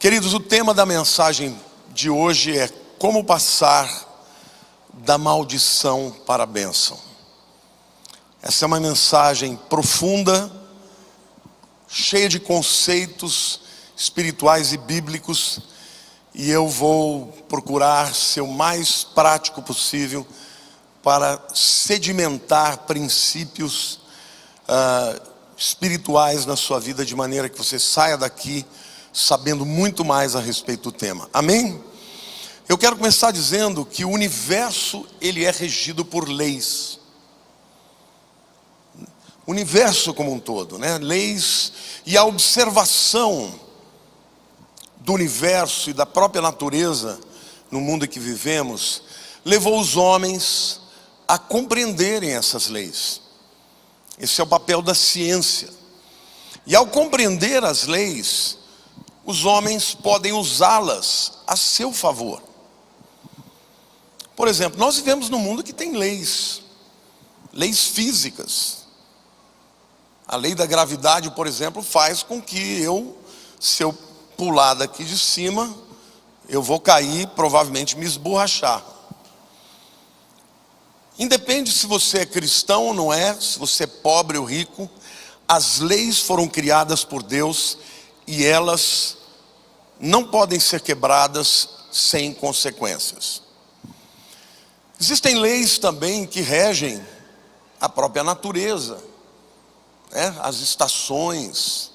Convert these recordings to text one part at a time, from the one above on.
Queridos, o tema da mensagem de hoje é como passar da maldição para a bênção. Essa é uma mensagem profunda, cheia de conceitos espirituais e bíblicos, e eu vou procurar ser o mais prático possível para sedimentar princípios espirituais na sua vida, de maneira que você saia daqui sabendo muito mais a respeito do tema. Amém? Eu quero começar dizendo que o universo, ele é regido por leis. O universo como um todo, né? Leis, e a observação do universo e da própria natureza no mundo em que vivemos levou os homens a compreenderem essas leis. Esse é o papel da ciência. E ao compreender as leis, os homens podem usá-las a seu favor. Por exemplo, nós vivemos num mundo que tem leis físicas. A lei da gravidade, por exemplo, faz com que se eu pular daqui de cima, eu vou cair, provavelmente me esborrachar. Independe se você é cristão ou não é, se você é pobre ou rico, as leis foram criadas por Deus e elas não podem ser quebradas sem consequências. Existem leis também que regem a própria natureza, né? As estações,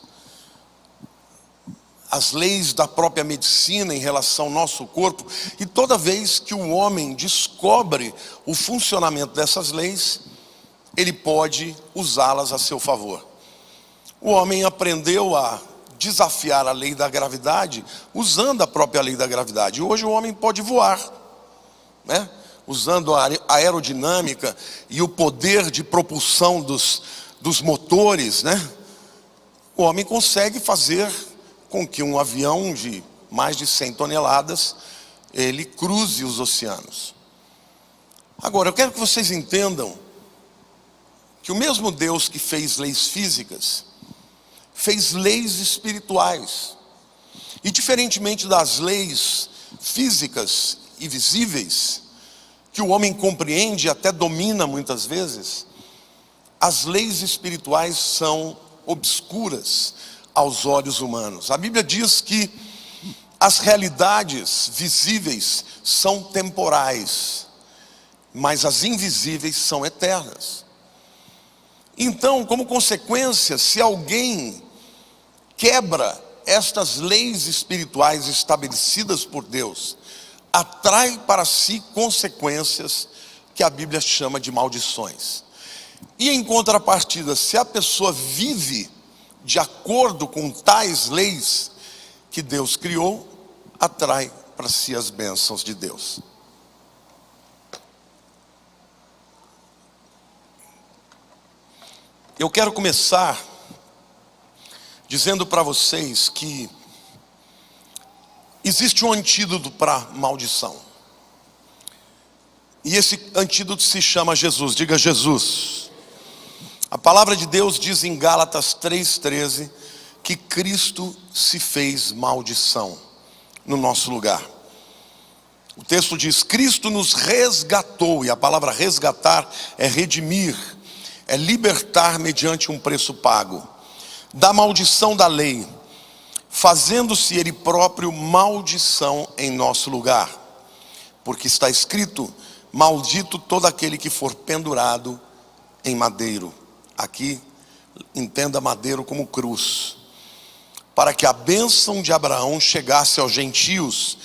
as leis da própria medicina em relação ao nosso corpo. E toda vez que o homem descobre o funcionamento dessas leis, ele pode usá-las a seu favor. O homem aprendeu a desafiar a lei da gravidade usando a própria lei da gravidade. E hoje o homem pode voar, né? Usando a aerodinâmica e o poder de propulsão dos motores, né? O homem consegue fazer com que um avião de mais de 100 toneladas, ele cruze os oceanos. Agora, eu quero que vocês entendam que o mesmo Deus que fez leis físicas, fez leis espirituais. E diferentemente das leis físicas e visíveis, que o homem compreende e até domina muitas vezes, as leis espirituais são obscuras aos olhos humanos. A Bíblia diz que as realidades visíveis são temporais, mas as invisíveis são eternas. Então, como consequência, se alguém quebra estas leis espirituais estabelecidas por Deus, atrai para si consequências que a Bíblia chama de maldições. E em contrapartida, se a pessoa vive de acordo com tais leis que Deus criou, atrai para si as bênçãos de Deus. Eu quero começar dizendo para vocês que existe um antídoto para a maldição. E esse antídoto se chama Jesus. Diga Jesus. A palavra de Deus diz em Gálatas 3,13 que Cristo se fez maldição no nosso lugar. O texto diz: Cristo nos resgatou, e a palavra resgatar é redimir, é libertar mediante um preço pago, da maldição da lei, fazendo-se ele próprio maldição em nosso lugar. Porque está escrito: maldito todo aquele que for pendurado em madeiro. Aqui, entenda madeiro como cruz. Para que a bênção de Abraão chegasse aos gentios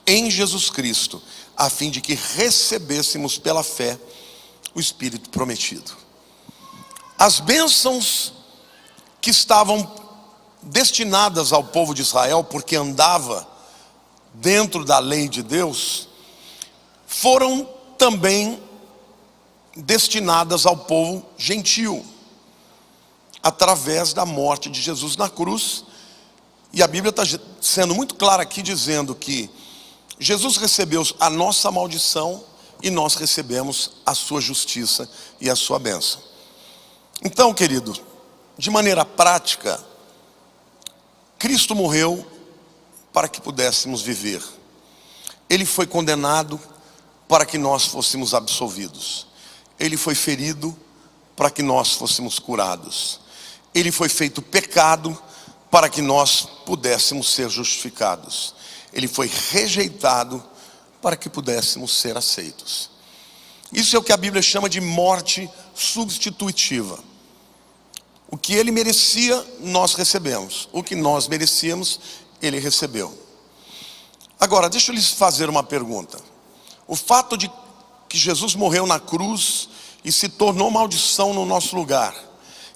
em Jesus Cristo, a fim de que recebêssemos pela fé o Espírito prometido. As bênçãos que estavam destinadas ao povo de Israel, porque andava dentro da lei de Deus, foram também destinadas ao povo gentio, através da morte de Jesus na cruz. E a Bíblia está sendo muito clara aqui, dizendo que Jesus recebeu a nossa maldição e nós recebemos a sua justiça e a sua bênção. Então, querido, de maneira prática, Cristo morreu para que pudéssemos viver. Ele foi condenado para que nós fôssemos absolvidos. Ele foi ferido para que nós fôssemos curados. Ele foi feito pecado para que nós pudéssemos ser justificados. Ele foi rejeitado para que pudéssemos ser aceitos. Isso é o que a Bíblia chama de morte substitutiva. O que ele merecia, nós recebemos. O que nós merecíamos, ele recebeu. Agora, deixa eu lhes fazer uma pergunta. O fato de que Jesus morreu na cruz e se tornou maldição no nosso lugar,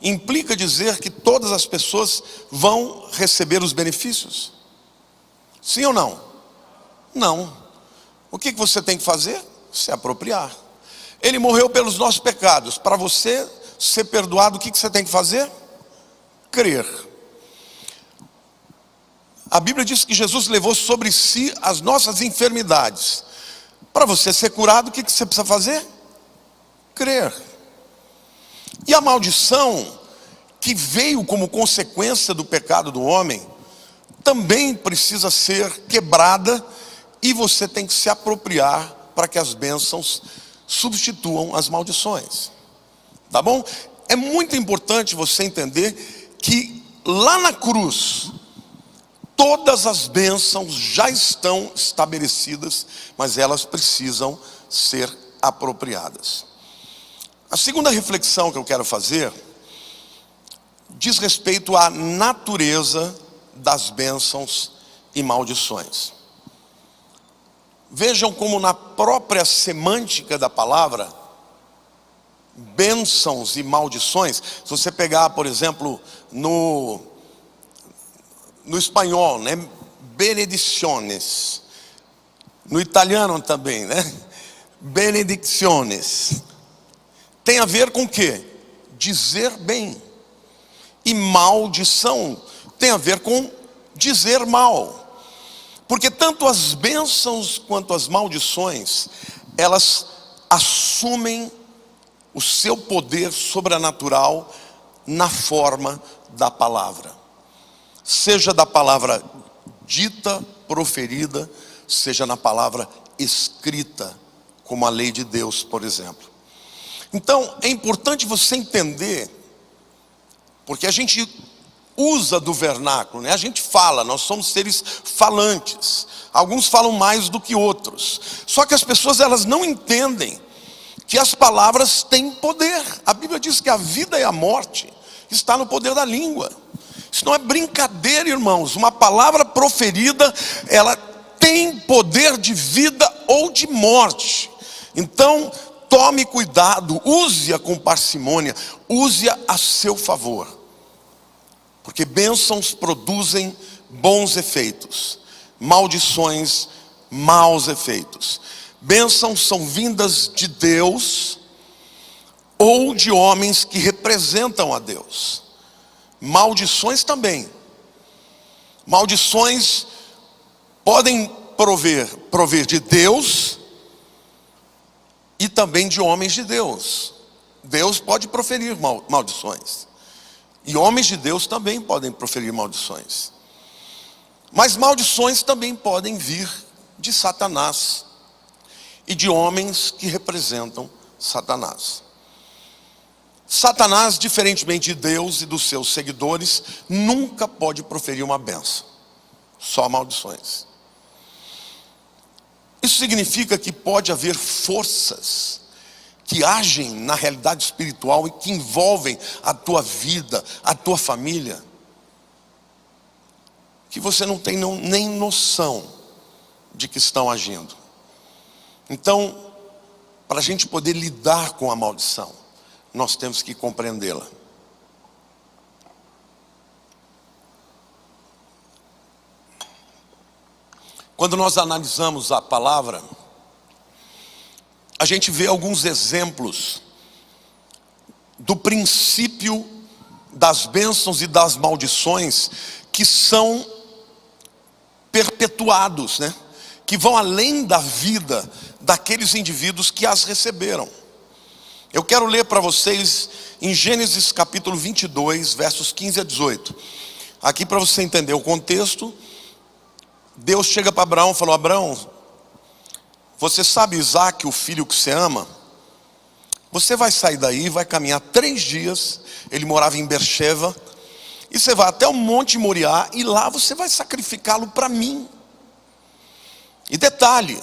implica dizer que todas as pessoas vão receber os benefícios? Sim ou não? Não. O que você tem que fazer? Se apropriar. Ele morreu pelos nossos pecados. Para você ser perdoado, o que você tem que fazer? Crer. A Bíblia diz que Jesus levou sobre si as nossas enfermidades. Para você ser curado, o que você precisa fazer? Crer. E a maldição que veio como consequência do pecado do homem também precisa ser quebrada, e você tem que se apropriar para que as bênçãos substituam as maldições. Tá bom? É muito importante você entender que lá na cruz todas as bênçãos já estão estabelecidas, mas elas precisam ser apropriadas. A segunda reflexão que eu quero fazer diz respeito à natureza das bênçãos e maldições. Vejam como na própria semântica da palavra, bênçãos e maldições, se você pegar, por exemplo, no espanhol, né? Benediciones. No italiano também, né? Benedicciones. Tem a ver com o quê? Dizer bem. E maldição tem a ver com dizer mal. Porque tanto as bênçãos quanto as maldições, elas assumem o seu poder sobrenatural na forma da palavra. Seja da palavra dita, proferida, seja na palavra escrita, como a lei de Deus, por exemplo. Então, é importante você entender, porque a gente usa do vernáculo, né? A gente fala, nós somos seres falantes. Alguns falam mais do que outros. Só que as pessoas, elas não entendem que as palavras têm poder. A Bíblia diz que a vida e a morte está no poder da língua. Isso não é brincadeira, irmãos. Uma palavra proferida, ela tem poder de vida ou de morte. Então, tome cuidado, use-a com parcimônia, use-a a seu favor. Porque bênçãos produzem bons efeitos, maldições, maus efeitos. Bênçãos são vindas de Deus ou de homens que representam a Deus. Maldições também. Maldições podem prover de Deus e também de homens de Deus. Deus pode proferir maldições. E homens de Deus também podem proferir maldições. Mas maldições também podem vir de Satanás e de homens que representam Satanás. Satanás, diferentemente de Deus e dos seus seguidores, nunca pode proferir uma bênção, só maldições. Isso significa que pode haver forças que agem na realidade espiritual e que envolvem a tua vida, a tua família, que você não tem nem noção de que estão agindo. Então, para a gente poder lidar com a maldição, nós temos que compreendê-la. Quando nós analisamos a palavra, a gente vê alguns exemplos do princípio das bênçãos e das maldições que são perpetuados, né? Que vão além da vida daqueles indivíduos que as receberam. Eu quero ler para vocês em Gênesis capítulo 22, versos 15 a 18. Aqui para você entender o contexto, Deus chega para Abraão e falou: Abraão, você sabe Isaque, o filho que você ama? Você vai sair daí, vai caminhar 3 dias. Ele morava em Beersheba. E você vai até o Monte Moriá, e lá você vai sacrificá-lo para mim. E detalhe,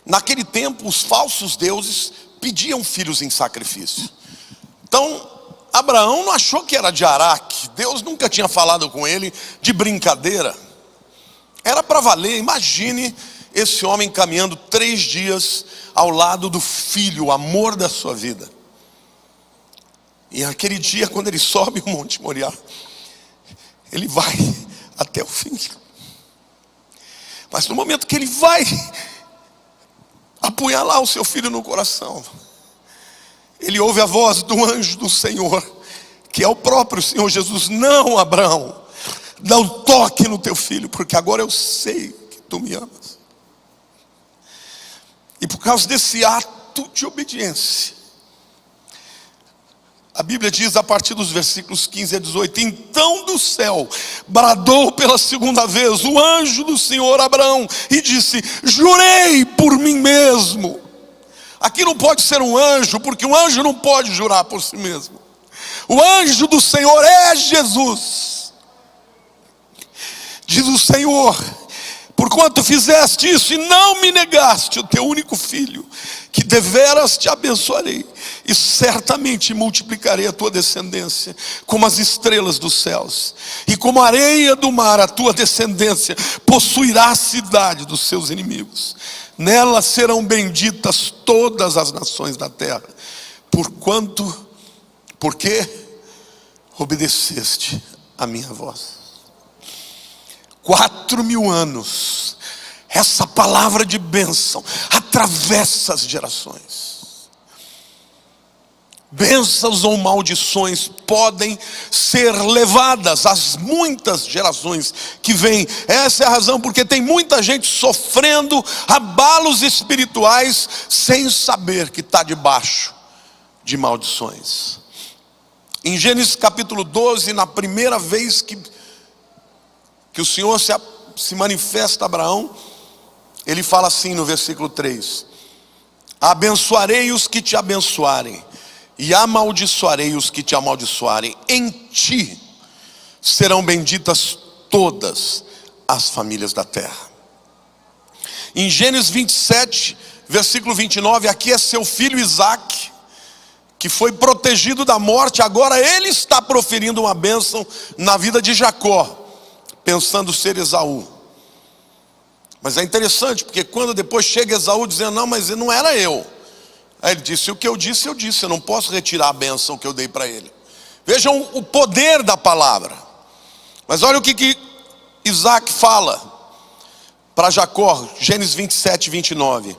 naquele tempo os falsos deuses pediam filhos em sacrifício. Então Abraão não achou que era de Araque. Deus nunca tinha falado com ele de brincadeira. Era para valer. Imagine esse homem caminhando 3 dias ao lado do filho, o amor da sua vida. E aquele dia, quando ele sobe o Monte Moriá, ele vai até o fim. Mas no momento que ele vai apunhalar o seu filho no coração, ele ouve a voz do anjo do Senhor, que é o próprio Senhor Jesus: não, Abraão, dá um toque no teu filho, porque agora eu sei que tu me amas. E por causa desse ato de obediência, a Bíblia diz, a partir dos versículos 15 a 18: então do céu bradou pela segunda vez o anjo do Senhor a Abraão e disse: jurei por mim mesmo. Aqui não pode ser um anjo, porque um anjo não pode jurar por si mesmo. O anjo do Senhor é Jesus. Diz o Senhor: porquanto fizeste isso e não me negaste o teu único filho, que deveras te abençoarei, e certamente multiplicarei a tua descendência como as estrelas dos céus, e como a areia do mar a tua descendência possuirá a cidade dos seus inimigos. Nela serão benditas todas as nações da terra, porque obedeceste a minha voz. 4.000 anos, essa palavra de bênção atravessa as gerações. Bênçãos ou maldições podem ser levadas às muitas gerações que vêm. Essa é a razão porque tem muita gente sofrendo abalos espirituais sem saber que está debaixo de maldições. Em Gênesis capítulo 12, na primeira vez que o Senhor se manifesta a Abraão, ele fala assim no versículo 3: abençoarei os que te abençoarem, e amaldiçoarei os que te amaldiçoarem. Em ti serão benditas todas as famílias da terra. Em Gênesis 27, versículo 29, aqui é seu filho Isaque, que foi protegido da morte. Agora ele está proferindo uma bênção na vida de Jacó, pensando ser Esaú. Mas é interessante, porque quando depois chega Esaú dizendo: não, mas não era eu. Aí ele disse: o que eu disse, eu não posso retirar a bênção que eu dei para ele. Vejam o poder da palavra. Mas olha o que Isaac fala para Jacó, Gênesis 27, 29.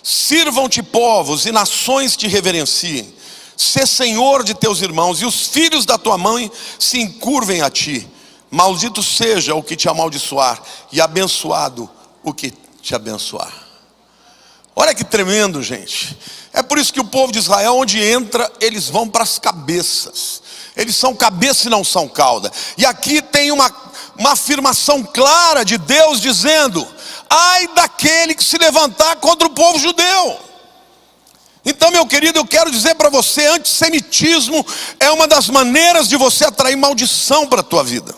Sirvam-te povos e nações te reverenciem. Sê senhor de teus irmãos, e os filhos da tua mãe se encurvem a ti. Maldito seja o que te amaldiçoar, e abençoado o que te abençoar. Olha que tremendo, gente. É por isso que o povo de Israel, onde entra, eles vão para as cabeças. Eles são cabeça e não são cauda. E aqui tem uma afirmação clara de Deus dizendo: ai daquele que se levantar contra o povo judeu. Então, meu querido, eu quero dizer para você: antissemitismo é uma das maneiras de você atrair maldição para a tua vida.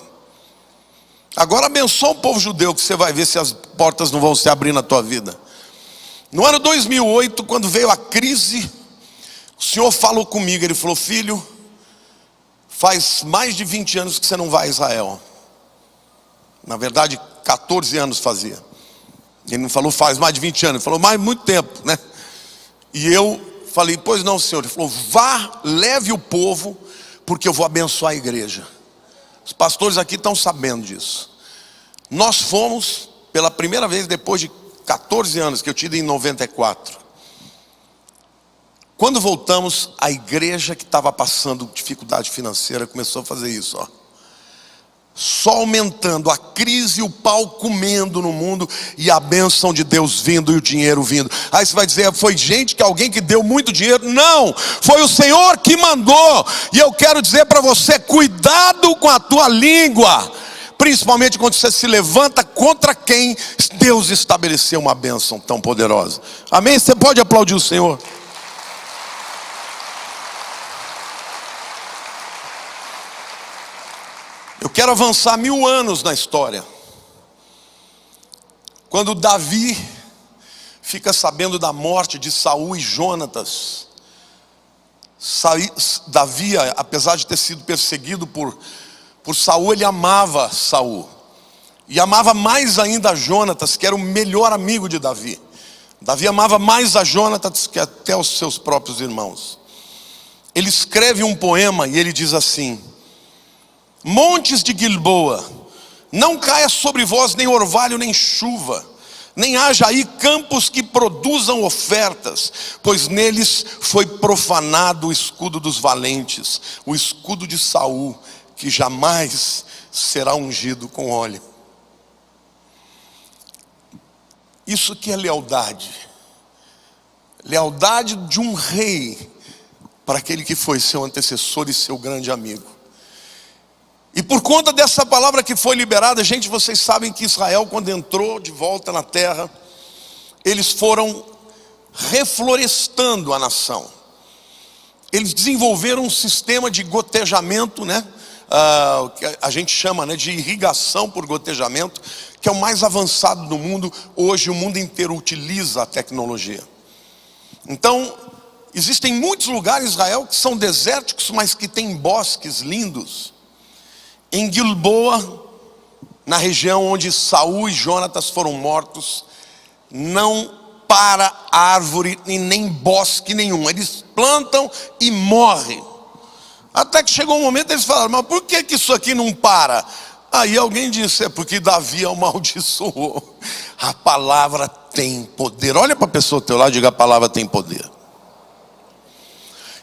Agora abençoa o povo judeu, que você vai ver se as portas não vão se abrir na tua vida. No ano 2008, quando veio a crise, o Senhor falou comigo. Ele falou: filho, faz mais de 20 anos que você não vai a Israel. Na verdade 14 anos fazia. Ele não falou faz mais de 20 anos, ele falou mais muito tempo, né? E eu falei: pois não, Senhor. Ele falou: vá, leve o povo, porque eu vou abençoar a igreja. Os pastores aqui estão sabendo disso. Nós fomos pela primeira vez depois de 14 anos, que eu tive em 94. Quando voltamos, a igreja que estava passando dificuldade financeira começou a fazer isso, ó. Só aumentando, a crise, o pau comendo no mundo, e a bênção de Deus vindo e o dinheiro vindo. Aí você vai dizer: foi alguém que deu muito dinheiro? Não, foi o Senhor que mandou. E eu quero dizer para você: cuidado com a tua língua, principalmente quando você se levanta contra quem Deus estabeleceu uma bênção tão poderosa. Amém? Você pode aplaudir o Senhor? Eu quero avançar 1000 anos na história. Quando Davi fica sabendo da morte de Saul e Jonatas, Davi, apesar de ter sido perseguido por Saul, ele amava Saul. E amava mais ainda a Jonatas, que era o melhor amigo de Davi. Davi amava mais a Jonatas que até os seus próprios irmãos. Ele escreve um poema e ele diz assim: montes de Gilboa, não caia sobre vós nem orvalho nem chuva, nem haja aí campos que produzam ofertas, pois neles foi profanado o escudo dos valentes, o escudo de Saul, que jamais será ungido com óleo. Isso que é lealdade. Lealdade de um rei para aquele que foi seu antecessor e seu grande amigo. E por conta dessa palavra que foi liberada, gente, vocês sabem que Israel, quando entrou de volta na terra, eles foram reflorestando a nação. Eles desenvolveram um sistema de gotejamento, que a gente chama de irrigação por gotejamento, que é o mais avançado do mundo. Hoje o mundo inteiro utiliza a tecnologia. Então, existem muitos lugares em Israel que são desérticos, mas que têm bosques lindos. Em Gilboa, na região onde Saul e Jonatas foram mortos, não para árvore e nem bosque nenhum. Eles plantam e morrem. Até que chegou um momento eles falaram: mas por que isso aqui não para? Aí alguém disse: é porque Davi amaldiçoou. A palavra tem poder. Olha para a pessoa ao teu lado e diga: a palavra tem poder.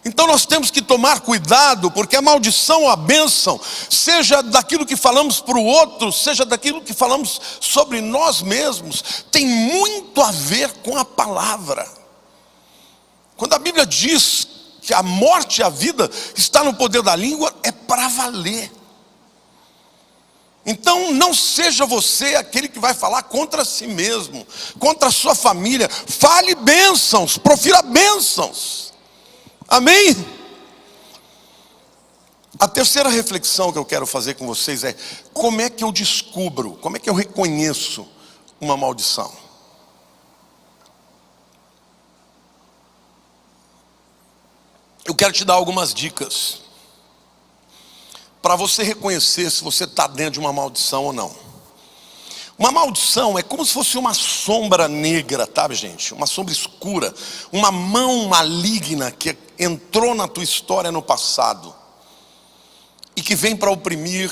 Então nós temos que tomar cuidado, porque a maldição ou a bênção, seja daquilo que falamos para o outro, seja daquilo que falamos sobre nós mesmos, tem muito a ver com a palavra. Quando a Bíblia diz que a morte e a vida está no poder da língua, é para valer. Então não seja você aquele que vai falar contra si mesmo, contra a sua família. Fale bênçãos, profira bênçãos. Amém? A terceira reflexão que eu quero fazer com vocês é: como é que eu descubro, como é que eu reconheço uma maldição? Eu quero te dar algumas dicas para você reconhecer se você está dentro de uma maldição ou não. Uma maldição é como se fosse uma sombra negra, tá, gente? Uma sombra escura, uma mão maligna que entrou na tua história no passado e que vem para oprimir,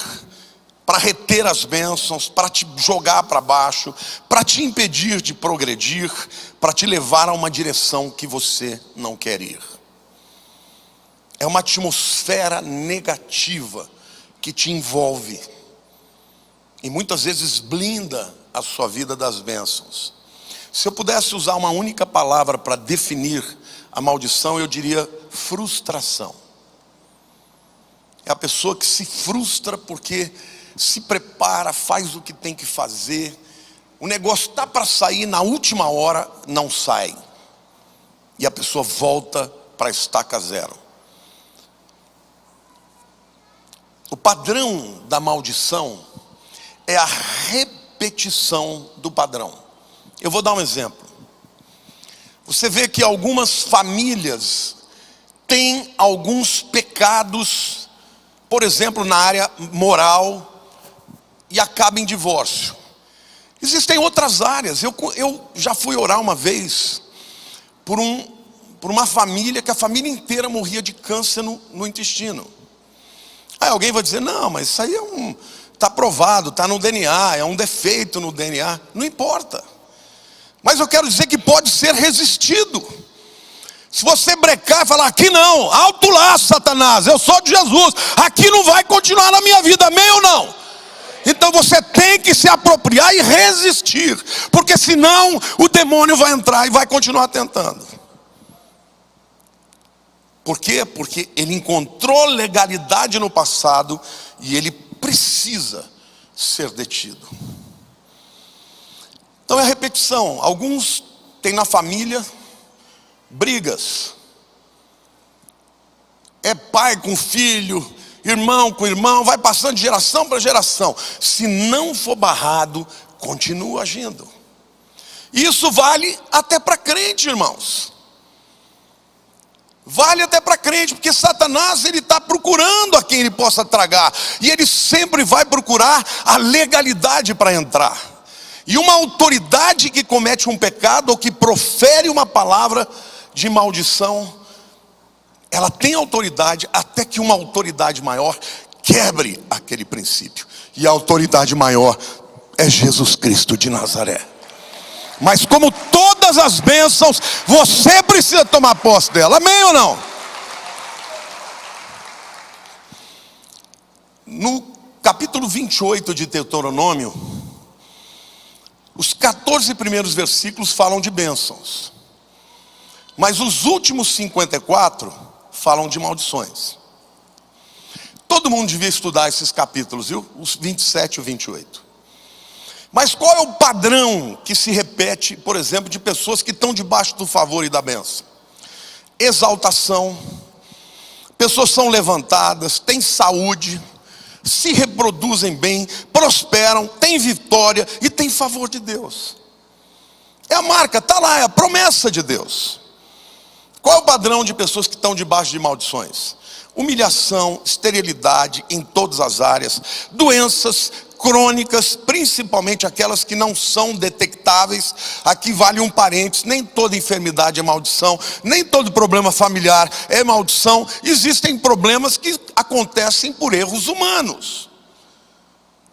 para reter as bênçãos, para te jogar para baixo, para te impedir de progredir, para te levar a uma direção que você não quer ir. É uma atmosfera negativa que te envolve e muitas vezes blinda a sua vida das bênçãos. Se eu pudesse usar uma única palavra para definir a maldição, eu diria frustração. É a pessoa que se frustra porque se prepara, faz o que tem que fazer, o negócio está para sair, na última hora não sai, e a pessoa volta para a estaca zero. O padrão da maldição é a repetição do padrão. Eu vou dar um exemplo. Você vê que algumas famílias têm alguns pecados, por exemplo, na área moral, e acabam em divórcio. Existem outras áreas. Eu já fui orar uma vez por uma família que a família inteira morria de câncer no intestino. Aí alguém vai dizer: não, mas isso aí está provado, está no DNA, é um defeito no DNA. Não importa. Mas eu quero dizer que pode ser resistido. Se você brecar e falar: aqui não, alto lá, Satanás, eu sou de Jesus, aqui não vai continuar na minha vida, amém ou não? Então você tem que se apropriar e resistir, porque senão o demônio vai entrar e vai continuar tentando. Por quê? Porque ele encontrou legalidade no passado e ele precisa ser detido. Então é repetição. Alguns têm na família brigas. É pai com filho, irmão com irmão, vai passando de geração para geração. Se não for barrado, continua agindo. Isso vale até para crente, irmãos. Vale até para crente, porque Satanás, ele está procurando a quem ele possa tragar. E ele sempre vai procurar a legalidade para entrar. E uma autoridade que comete um pecado, ou que profere uma palavra de maldição, ela tem autoridade até que uma autoridade maior quebre aquele princípio. E a autoridade maior é Jesus Cristo de Nazaré. Mas como todas as bênçãos, você precisa tomar posse dela. Amém ou não? No capítulo 28 de Deuteronômio, os 14 primeiros versículos falam de bênçãos. Mas os últimos 54 falam de maldições. Todo mundo devia estudar esses capítulos, viu? Os 27 e o 28. Mas qual é o padrão que se repete, por exemplo, de pessoas que estão debaixo do favor e da bênção? Exaltação, pessoas são levantadas, têm saúde, se reproduzem bem, prosperam, têm vitória e têm favor de Deus. É a marca, está lá, é a promessa de Deus. Qual é o padrão de pessoas que estão debaixo de maldições? Humilhação, esterilidade em todas as áreas, doenças crônicas, principalmente aquelas que não são detectáveis. Aqui vale um parênteses: nem toda enfermidade é maldição, nem todo problema familiar é maldição. Existem problemas que acontecem por erros humanos,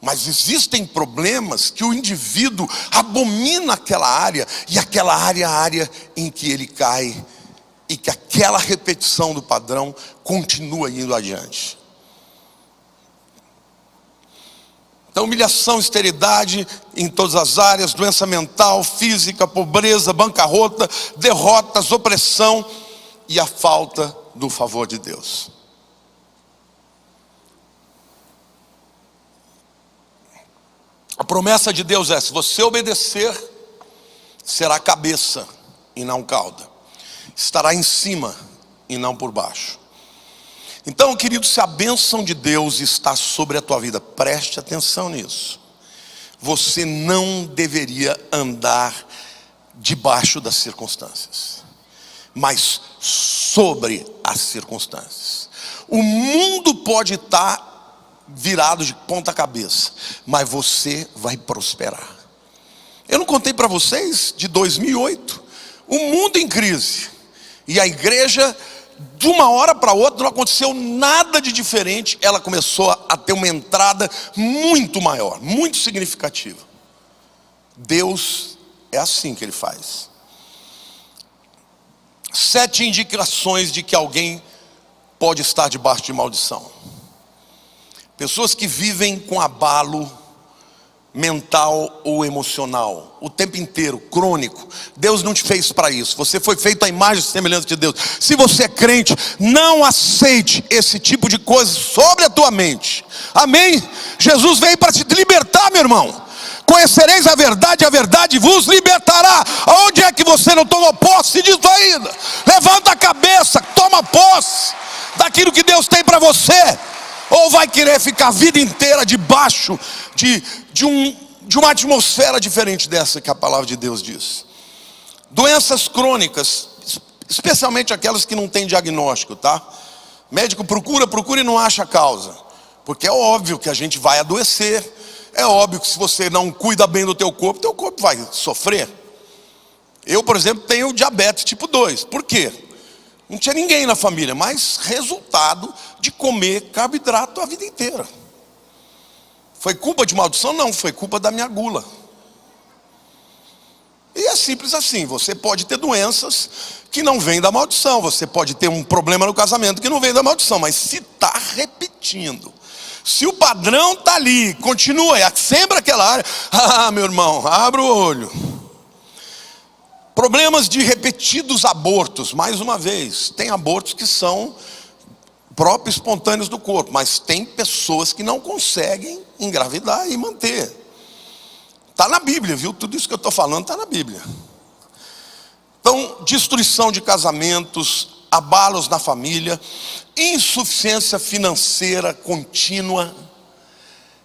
mas existem problemas que o indivíduo abomina aquela área, e aquela área é a área em que ele cai, e que aquela repetição do padrão continua indo adiante. Então, humilhação, esterilidade em todas as áreas, doença mental, física, pobreza, bancarrota, derrotas, opressão e a falta do favor de Deus. A promessa de Deus é: se você obedecer, será cabeça e não cauda, estará em cima e não por baixo. Então, querido, se a bênção de Deus está sobre a tua vida, preste atenção nisso. Você não deveria andar debaixo das circunstâncias, mas sobre as circunstâncias. O mundo pode estar virado de ponta cabeça, mas você vai prosperar. Eu não contei para vocês de 2008, o mundo em crise, e a igreja, de uma hora para outra, não aconteceu nada de diferente. Ela começou a ter uma entrada muito maior, muito significativa. Deus é assim que Ele faz. 7 indicações de que alguém pode estar debaixo de maldição. Pessoas que vivem com abalo mental ou emocional o tempo inteiro, crônico. Deus não te fez para isso. Você foi feito à imagem e semelhança de Deus. Se você é crente, não aceite esse tipo de coisa sobre a tua mente. Amém? Jesus veio para te libertar, meu irmão. Conhecereis a verdade vos libertará. Aonde é que você não tomou posse disso ainda? Levanta a cabeça, toma posse daquilo que Deus tem para você. Ou vai querer ficar a vida inteira debaixo de uma atmosfera diferente dessa que a palavra de Deus diz. Doenças crônicas, especialmente aquelas que não têm diagnóstico, tá? Médico procura e não acha a causa, porque é óbvio que a gente vai adoecer. É óbvio que se você não cuida bem do teu corpo vai sofrer. Eu, por exemplo, tenho diabetes tipo 2. Por quê? Não tinha ninguém na família, mas resultado de comer carboidrato a vida inteira. Foi culpa de maldição? Não, foi culpa da minha gula. E é simples assim. Você pode ter doenças que não vêm da maldição, você pode ter um problema no casamento que não vem da maldição, mas se está repetindo, se o padrão está ali, continua, é sempre aquela área. Ah, meu irmão, abra o olho. Problemas de repetidos abortos. Mais uma vez, tem abortos que são próprios espontâneos do corpo, mas tem pessoas que não conseguem engravidar e manter. Está na Bíblia, viu? Tudo isso que eu estou falando está na Bíblia. Então, destruição de casamentos, abalos na família, insuficiência financeira contínua.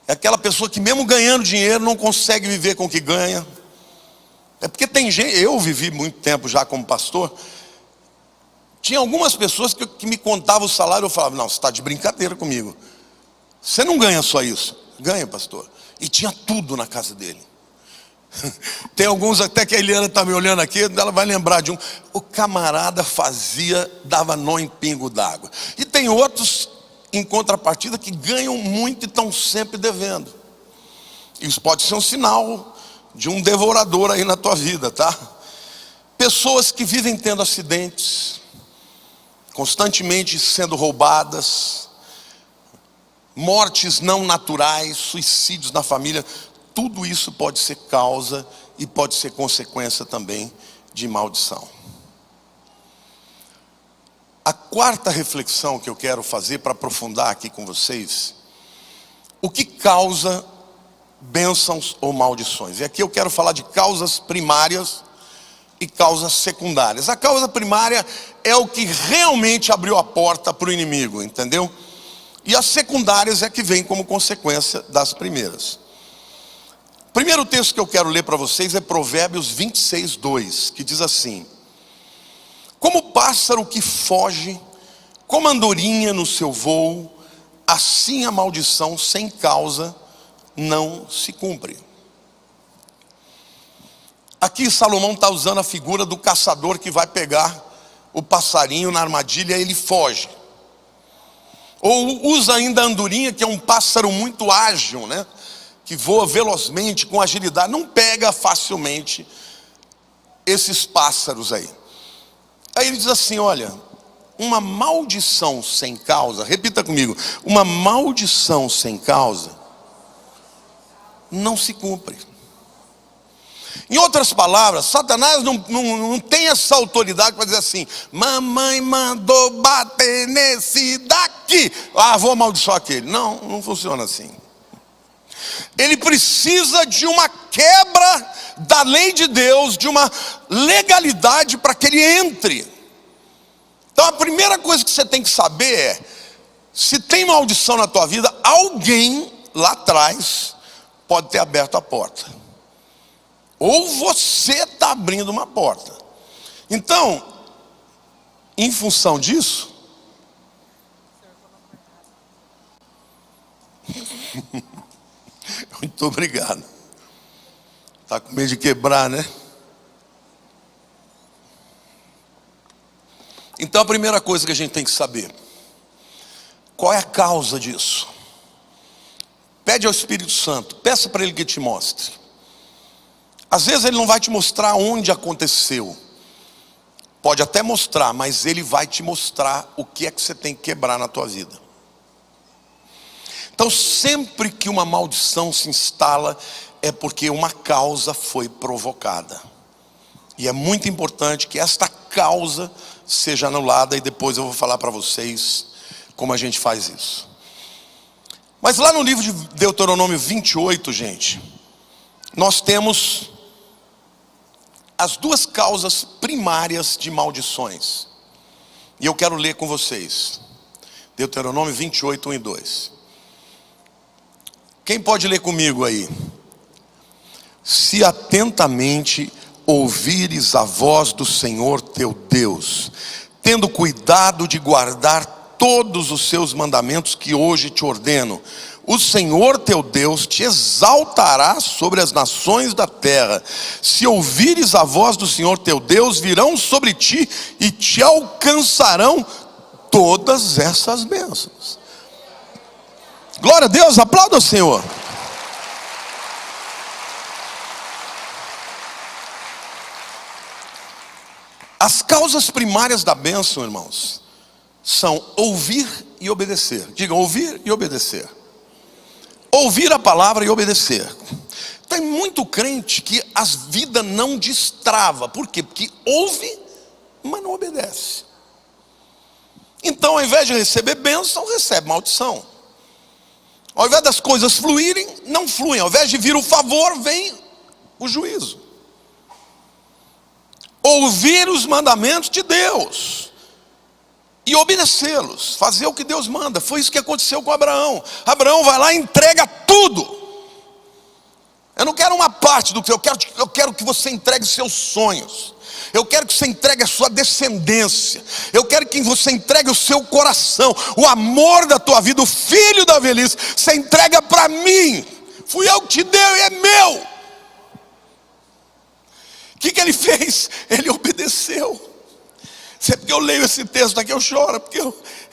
É aquela pessoa que mesmo ganhando dinheiro não consegue viver com o que ganha. É porque tem gente, eu vivi muito tempo já como pastor, tinha algumas pessoas que me contavam o salário, eu falava, não, você está de brincadeira comigo. Você não ganha só isso. Ganha, pastor. E tinha tudo na casa dele. Tem alguns até que a Eliana está me olhando aqui, ela vai lembrar de um. O camarada dava nó em pingo d'água. E tem outros, em contrapartida, que ganham muito e estão sempre devendo. Isso pode ser um sinal de um devorador aí na tua vida, tá? Pessoas que vivem tendo acidentes, constantemente sendo roubadas, mortes não naturais, suicídios na família. Tudo isso pode ser causa e pode ser consequência também de maldição. A quarta reflexão que eu quero fazer para aprofundar aqui com vocês, o que causa bênçãos ou maldições? E aqui eu quero falar de causas primárias e causas secundárias. A causa primária é o que realmente abriu a porta para o inimigo, entendeu? E as secundárias é que vem como consequência das primeiras. O primeiro texto que eu quero ler para vocês é Provérbios 26, 2, que diz assim: como o pássaro que foge, como a andorinha no seu voo, assim a maldição sem causa não se cumpre. Aqui Salomão está usando a figura do caçador que vai pegar o passarinho na armadilha e ele foge. Ou usa ainda a andorinha, que é um pássaro muito ágil, né? Que voa velozmente, com agilidade, não pega facilmente esses pássaros aí. Aí ele diz assim, olha, uma maldição sem causa, repita comigo, uma maldição sem causa não se cumpre. Em outras palavras, Satanás não tem essa autoridade para dizer assim, mamãe mandou bater nesse daqui, vou amaldiçoar aquele. Não funciona assim. Ele precisa de uma quebra da lei de Deus, de uma legalidade para que ele entre. Então a primeira coisa que você tem que saber é, se tem maldição na tua vida, alguém lá atrás pode ter aberto a porta. Ou você está abrindo uma porta. Então, em função disso, muito obrigado. Está com medo de quebrar, né? Então a primeira coisa que a gente tem que saber, qual é a causa disso? Pede ao Espírito Santo, peça para ele que te mostre. Às vezes ele não vai te mostrar onde aconteceu. Pode até mostrar, mas ele vai te mostrar o que é que você tem que quebrar na tua vida. Então sempre que uma maldição se instala, é porque uma causa foi provocada. E é muito importante que esta causa seja anulada, e depois eu vou falar para vocês como a gente faz isso. Mas lá no livro de Deuteronômio 28, gente, nós temos as duas causas primárias de maldições. E eu quero ler com vocês. Deuteronômio 28, 1 e 2. Quem pode ler comigo aí? Se atentamente ouvires a voz do Senhor teu Deus, tendo cuidado de guardar todos os seus mandamentos que hoje te ordeno, o Senhor teu Deus te exaltará sobre as nações da terra. Se ouvires a voz do Senhor teu Deus, virão sobre ti e te alcançarão todas essas bênçãos. Glória a Deus, aplauda o Senhor. As causas primárias da bênção, irmãos, são ouvir e obedecer. Diga, ouvir e obedecer. Ouvir a palavra e obedecer. Tem muito crente que a vida não destrava. Por quê? Porque ouve, mas não obedece. Então, ao invés de receber bênção, recebe maldição. Ao invés das coisas fluírem, não fluem. Ao invés de vir o favor, vem o juízo. Ouvir os mandamentos de Deus e obedecê-los, fazer o que Deus manda. Foi isso que aconteceu com Abraão. Abraão vai lá e entrega tudo. Eu não quero uma parte do que eu quero que você entregue seus sonhos. Eu quero que você entregue a sua descendência. Eu quero que você entregue o seu coração, o amor da tua vida, o filho da velhice. Você entrega para mim. Fui eu que te dei e é meu. O que ele fez? Ele obedeceu. Sempre que eu leio esse texto aqui eu choro, porque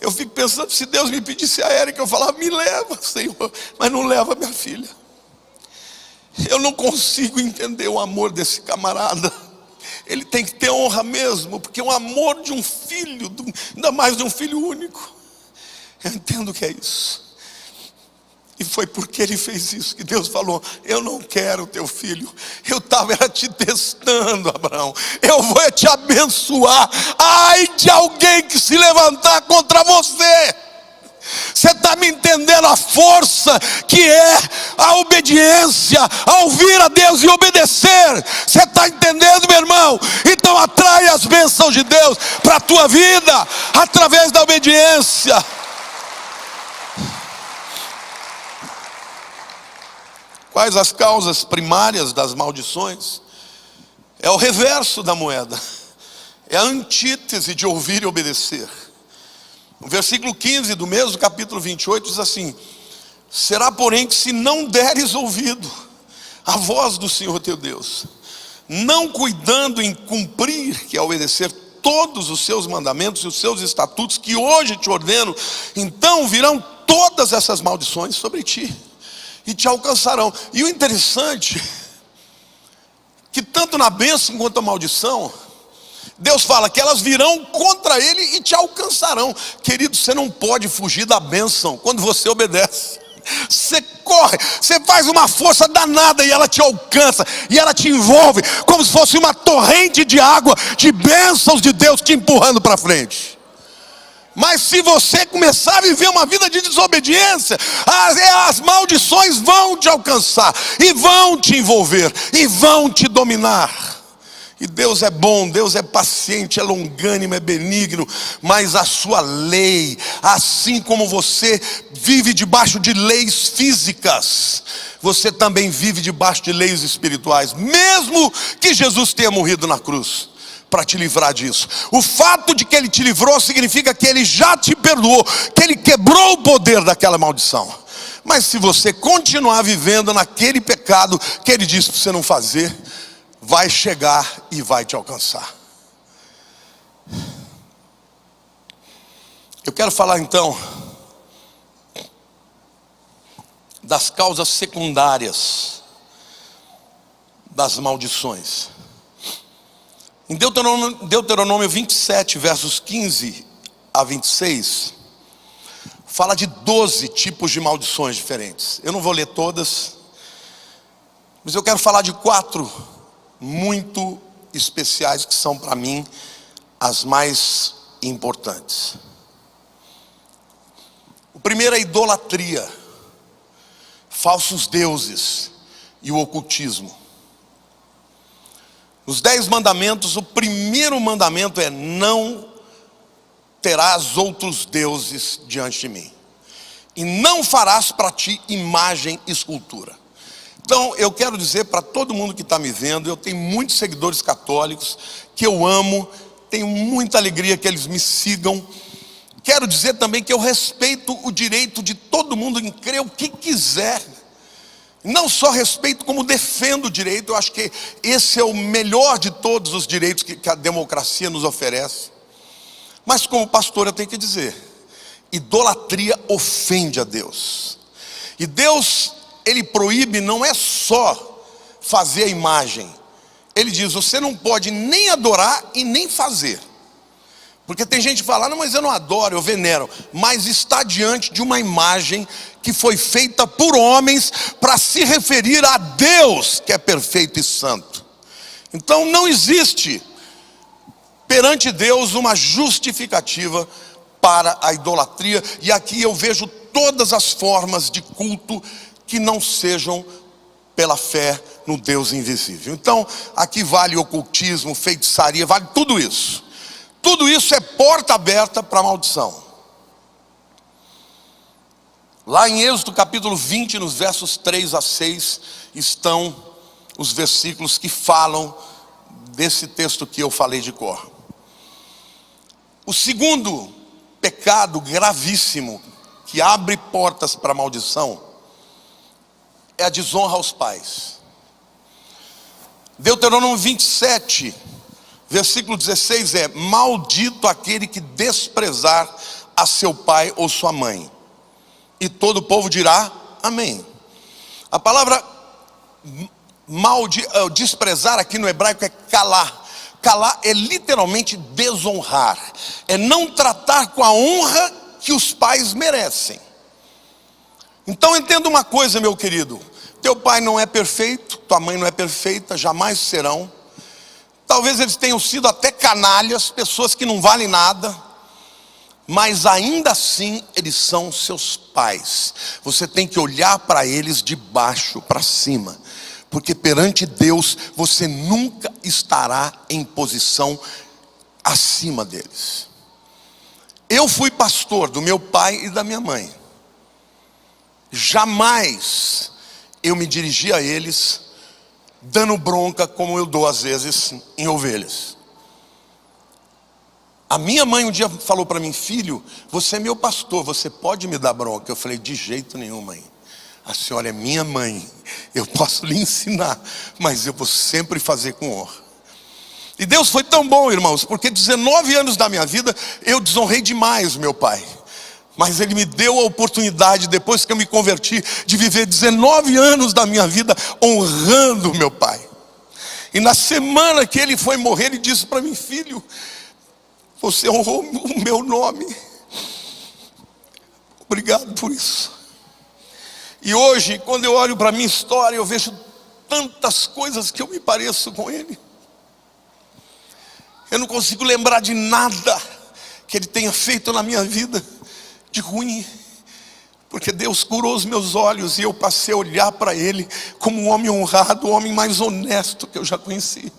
eu fico pensando, se Deus me pedisse a Érica, eu falava, me leva, Senhor, mas não leva minha filha. Eu não consigo entender o amor desse camarada. Ele tem que ter honra mesmo, porque o amor de um filho, ainda mais de um filho único, eu entendo que é isso. E foi porque ele fez isso que Deus falou, eu não quero o teu filho. Eu estava te testando, Abraão. Eu vou te abençoar. Ai de alguém que se levantar contra você. Você está me entendendo a força que é a obediência, a ouvir a Deus e obedecer? Você está entendendo, meu irmão? Então atrai as bênçãos de Deus para a tua vida, através da obediência. Quais as causas primárias das maldições? É o reverso da moeda. É a antítese de ouvir e obedecer. No versículo 15 do mesmo capítulo 28 diz assim: será porém que se não deres ouvido à voz do Senhor teu Deus, não cuidando em cumprir, que é obedecer todos os seus mandamentos e os seus estatutos que hoje te ordeno, então virão todas essas maldições sobre ti e te alcançarão. E o interessante, que tanto na bênção quanto na maldição, Deus fala que elas virão contra ele e te alcançarão. Querido, você não pode fugir da bênção quando você obedece. Você corre, você faz uma força danada e ela te alcança, e ela te envolve, como se fosse uma torrente de água, de bênçãos de Deus te empurrando para frente. Mas se você começar a viver uma vida de desobediência, as maldições vão te alcançar, e vão te envolver, e vão te dominar. E Deus é bom, Deus é paciente, é longânimo, é benigno, mas a sua lei, assim como você vive debaixo de leis físicas, você também vive debaixo de leis espirituais, mesmo que Jesus tenha morrido na cruz para te livrar disso. O fato de que ele te livrou significa que ele já te perdoou, que ele quebrou o poder daquela maldição. Mas se você continuar vivendo naquele pecado que ele disse para você não fazer, vai chegar e vai te alcançar. Eu quero falar então das causas secundárias das maldições. Em Deuteronômio 27, versos 15 a 26, fala de 12 tipos de maldições diferentes. Eu não vou ler todas, mas eu quero falar de 4 muito especiais, que são para mim as mais importantes. O primeiro é a idolatria, falsos deuses e o ocultismo. Nos 10 mandamentos, o primeiro mandamento é: não terás outros deuses diante de mim, e não farás para ti imagem e escultura. Então eu quero dizer para todo mundo que está me vendo, eu tenho muitos seguidores católicos que eu amo, tenho muita alegria que eles me sigam. Quero dizer também que eu respeito o direito de todo mundo em crer o que quiser. Não só respeito, como defendo o direito. Eu acho que esse é o melhor de todos os direitos que a democracia nos oferece. Mas como pastor eu tenho que dizer, idolatria ofende a Deus. E Deus, ele proíbe não é só fazer a imagem. Ele diz, você não pode nem adorar e nem fazer. Porque tem gente que fala, não, mas eu não adoro, eu venero. Mas está diante de uma imagem que foi feita por homens para se referir a Deus, que é perfeito e santo. Então não existe perante Deus uma justificativa para a idolatria. E aqui eu vejo todas as formas de culto que não sejam pela fé no Deus invisível. Então, aqui vale ocultismo, feitiçaria, vale tudo isso. Tudo isso é porta aberta para a maldição. Lá em Êxodo capítulo 20, nos versos 3 a 6, estão os versículos que falam desse texto que eu falei de cor. O segundo pecado gravíssimo que abre portas para a maldição é a desonra aos pais. Deuteronômio 27, versículo 16 é: maldito aquele que desprezar a seu pai ou sua mãe. E todo o povo dirá amém. A palavra desprezar aqui no hebraico é calar. Calar é literalmente desonrar, é não tratar com a honra que os pais merecem. Então entenda uma coisa, meu querido: teu pai não é perfeito, tua mãe não é perfeita, jamais serão. Talvez eles tenham sido até canalhas, pessoas que não valem nada, mas ainda assim eles são seus pais. Você tem que olhar para eles de baixo para cima, porque perante Deus você nunca estará em posição acima deles. Eu fui pastor do meu pai e da minha mãe. Jamais eu me dirigi a eles dando bronca como eu dou às vezes em ovelhas. A minha mãe um dia falou para mim: filho, você é meu pastor, você pode me dar bronca? Eu falei: de jeito nenhum, mãe. A senhora é minha mãe, eu posso lhe ensinar, mas eu vou sempre fazer com honra. E Deus foi tão bom, irmãos, porque 19 anos da minha vida eu desonrei demais o meu pai. Mas Ele me deu a oportunidade, depois que eu me converti, de viver 19 anos da minha vida honrando o meu pai. E na semana que ele foi morrer, ele disse para mim: filho, você honrou o meu nome, obrigado por isso. E hoje, quando eu olho para a minha história, eu vejo tantas coisas que eu me pareço com ele. Eu não consigo lembrar de nada que ele tenha feito na minha vida de ruim, porque Deus curou os meus olhos e eu passei a olhar para ele como um homem honrado, o homem mais honesto que eu já conheci.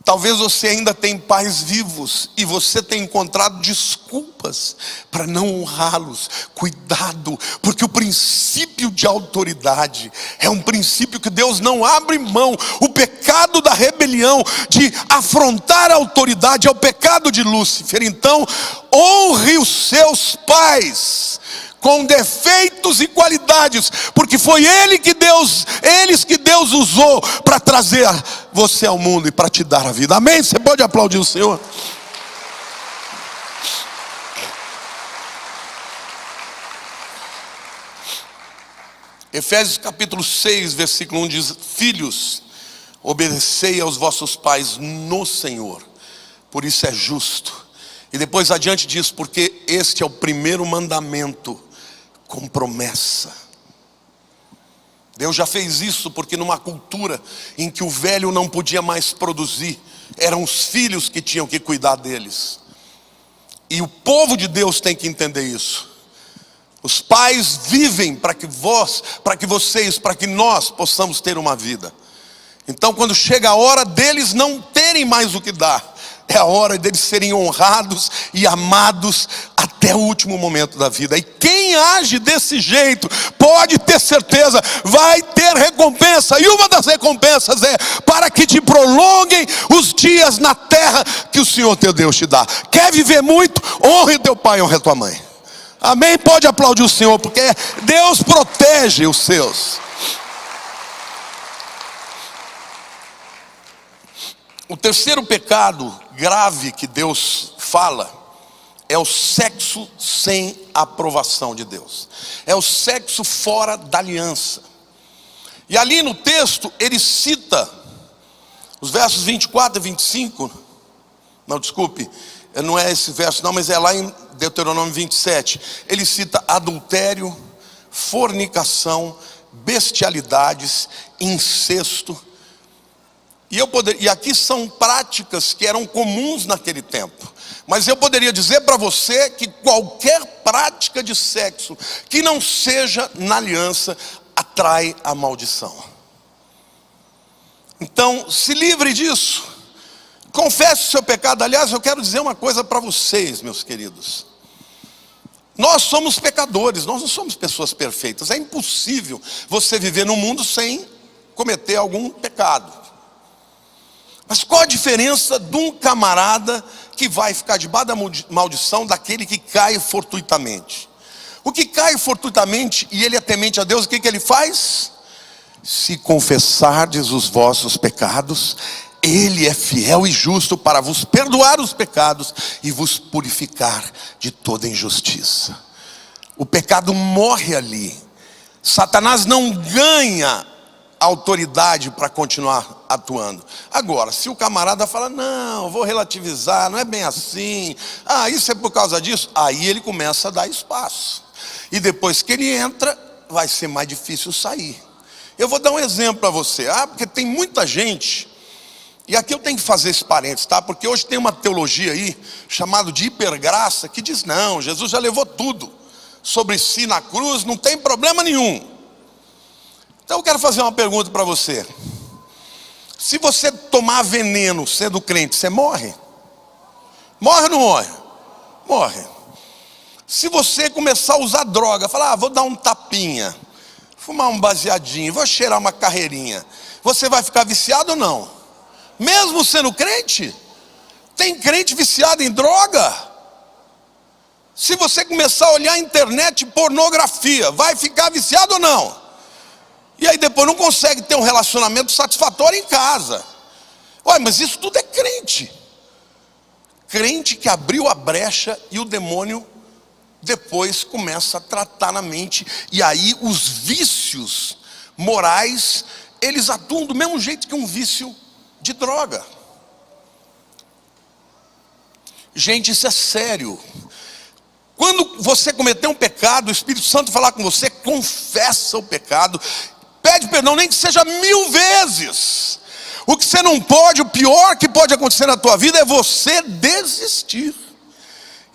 Talvez você ainda tenha pais vivos e você tenha encontrado desculpas para não honrá-los. Cuidado, porque o princípio de autoridade é um princípio que Deus não abre mão. O pecado da rebelião, de afrontar a autoridade, é o pecado de Lúcifer. Então, honre os seus pais com defeitos e qualidades, porque foi eles que Deus usou para trazer você ao mundo e para te dar a vida. Amém? Você pode aplaudir o Senhor? Efésios capítulo 6, versículo 1 diz: filhos, obedecei aos vossos pais no Senhor, por isso é justo. E depois adiante diz: porque este é o primeiro mandamento com promessa. Deus já fez isso porque numa cultura em que o velho não podia mais produzir, eram os filhos que tinham que cuidar deles. E o povo de Deus tem que entender isso. Os pais vivem para que nós possamos ter uma vida. Então, quando chega a hora deles não terem mais o que dar, é a hora deles serem honrados e amados até o último momento da vida. E quem age desse jeito, pode ter certeza, vai ter recompensa. E uma das recompensas é para que te prolonguem os dias na terra que o Senhor teu Deus te dá. Quer viver muito? Honre teu pai, honre tua mãe. Amém? Pode aplaudir o Senhor, porque Deus protege os seus. O terceiro pecado grave que Deus fala é o sexo sem aprovação de Deus. É o sexo fora da aliança. E ali no texto ele cita os versos 24 e 25. Não, desculpe, não é esse verso não, mas é lá em Deuteronômio 27. Ele cita adultério, fornicação, bestialidades, incesto. E aqui são práticas que eram comuns naquele tempo. Mas eu poderia dizer para você que qualquer prática de sexo que não seja na aliança atrai a maldição. Então, se livre disso. Confesse o seu pecado. Aliás, eu quero dizer uma coisa para vocês, meus queridos. Nós somos pecadores, nós não somos pessoas perfeitas. É impossível você viver no mundo sem cometer algum pecado. Mas qual a diferença de um camarada que vai ficar debaixo da maldição daquele que cai fortuitamente? O que cai fortuitamente e ele é temente a Deus, o que ele faz? Se confessardes os vossos pecados, Ele é fiel e justo para vos perdoar os pecados e vos purificar de toda injustiça. O pecado morre ali. Satanás não ganha autoridade para continuar atuando. Agora, se o camarada fala, não, vou relativizar, não é bem assim, isso é por causa disso, aí ele começa a dar espaço. E depois que ele entra, vai ser mais difícil sair. Eu vou dar um exemplo para você. Porque tem muita gente, e aqui eu tenho que fazer esse parênteses, tá? Porque hoje tem uma teologia aí, chamada de hipergraça, que diz, não, Jesus já levou tudo sobre si na cruz, não tem problema nenhum. Então eu quero fazer uma pergunta para você. Se você tomar veneno sendo crente, você morre? Morre ou não morre? Morre. Se você começar a usar droga, falar, vou dar um tapinha, fumar um baseadinho, vou cheirar uma carreirinha, você vai ficar viciado ou não? Mesmo sendo crente? Tem crente viciado em droga? Se você começar a olhar a internet, pornografia, vai ficar viciado ou não? E aí depois não consegue ter um relacionamento satisfatório em casa. Mas isso tudo é crente. Crente que abriu a brecha e o demônio depois começa a tratar na mente. E aí os vícios morais, eles atuam do mesmo jeito que um vício de droga. Gente, isso é sério. Quando você cometer um pecado, o Espírito Santo falar com você, confessa o pecado. Pede perdão, nem que seja 1000 vezes. O que você não pode, o pior que pode acontecer na tua vida é você desistir.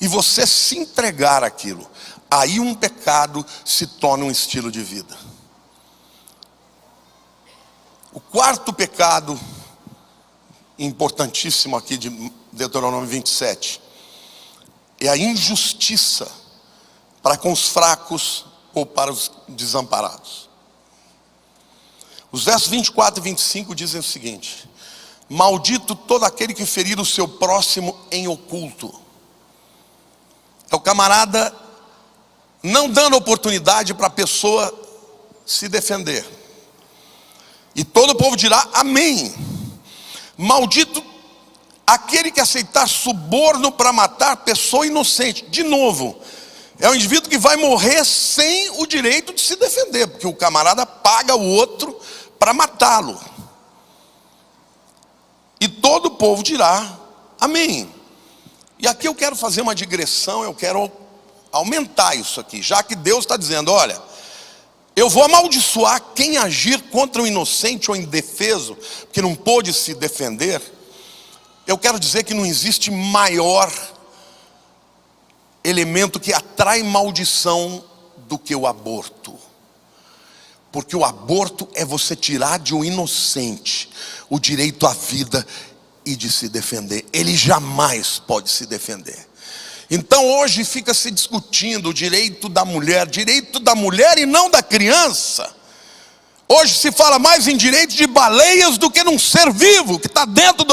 E você se entregar àquilo. Aí um pecado se torna um estilo de vida. O quarto pecado, importantíssimo aqui de Deuteronômio 27, é a injustiça para com os fracos ou para os desamparados. Os versos 24 e 25 dizem o seguinte: maldito todo aquele que ferir o seu próximo em oculto. É o camarada não dando oportunidade para a pessoa se defender. E todo o povo dirá amém. Maldito aquele que aceitar suborno para matar pessoa inocente. De novo, é um indivíduo que vai morrer sem o direito de se defender, porque o camarada paga o outro para matá-lo. E todo o povo dirá amém. E aqui eu quero fazer uma digressão, eu quero aumentar isso aqui, já que Deus está dizendo, olha, eu vou amaldiçoar quem agir contra o inocente ou indefeso, que não pôde se defender. Eu quero dizer que não existe maior elemento que atrai maldição do que o aborto. Porque o aborto é você tirar de um inocente o direito à vida e de se defender. Ele jamais pode se defender. Então hoje fica se discutindo o direito da mulher e não da criança. Hoje se fala mais em direito de baleias do que num ser vivo que está dentro